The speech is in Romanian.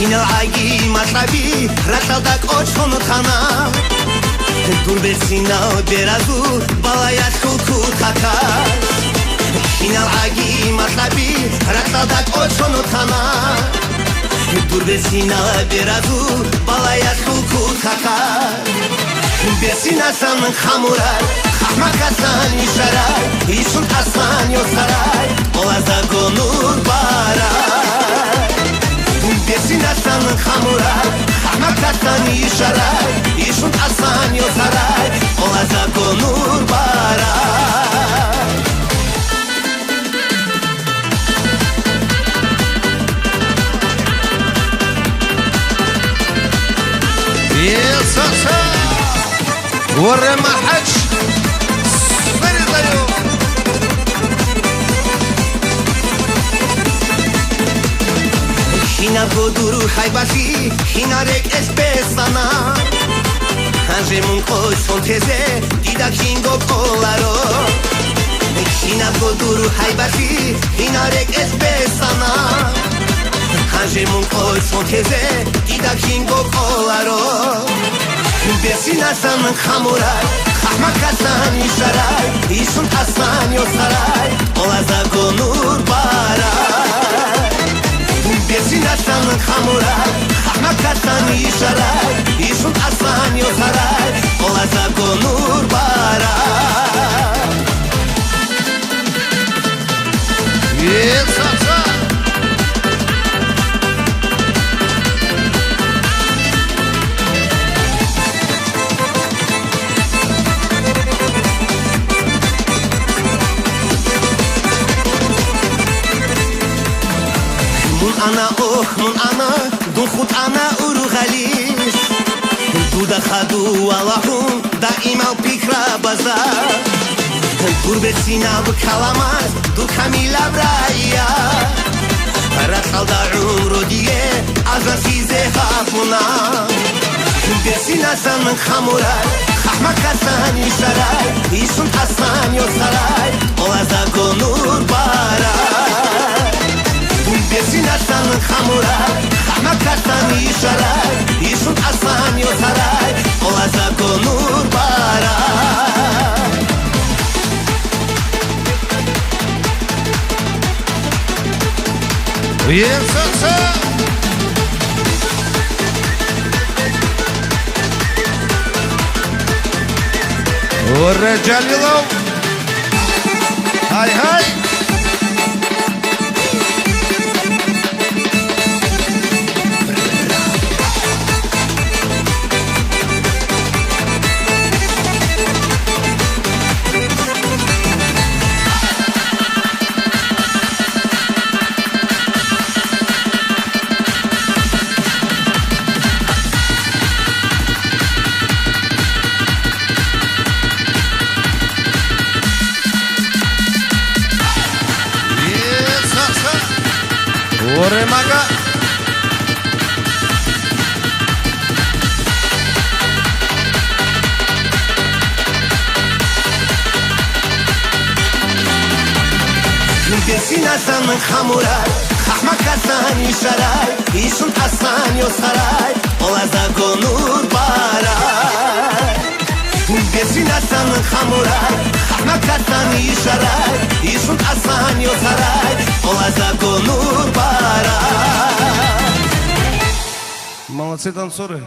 Хиналаги матлаби рашалдак очхону тана Дурбесина беразу балаяш кулку така Хиналаги матлаби рашалдак очхону тана Дурбесина беразу балаяш кулку така Бесинасан хамурай хахмакасан ишарай Ишун асан йосарай олаза гонур барай Бесинасан хамурай хахмакасан ишарай Ишун асан йосарай олаза гонур барай Yes, ورا ما حدش صبري ضيوف Hina goduru haybasi hina rek espesana Hanже mun koshon teze dida kingo polaro Hina goduru haybasi hina rek espesana Hanже mun koshon teze dida kingo polaro Bessinasan hamuray Hahmakasan isharay Ishun asan yosaray Olaza gonur baray Bessinasan hamuray Hahmakasan isharay Ishun asan yosaray Olaza gonur baray Yes, Ana oh mun ana dun khut ana urughalis Duda khadu Allahum daima pikra bazar Gurbetsina bu kalamas du kamila braya Rasalda umru diye azasize hafuna Bessina san khamuray khahmakasan isharay Ishun asan yosaray olaza gonur baray Bessinasan hamuray Hahmakasan isharay Ishun asan yosaray Olaza gonur baray Yes, ورا جليلو هاي هاي ورا ماغا Bessinasan hamuray Hahmakasan isharay Ishun asan yosaray Olaza gonur baray Bessinasan hamuray Hahmakasan isharay Ishun asan yosaray Olaza gonur baray Молодцы танцоры.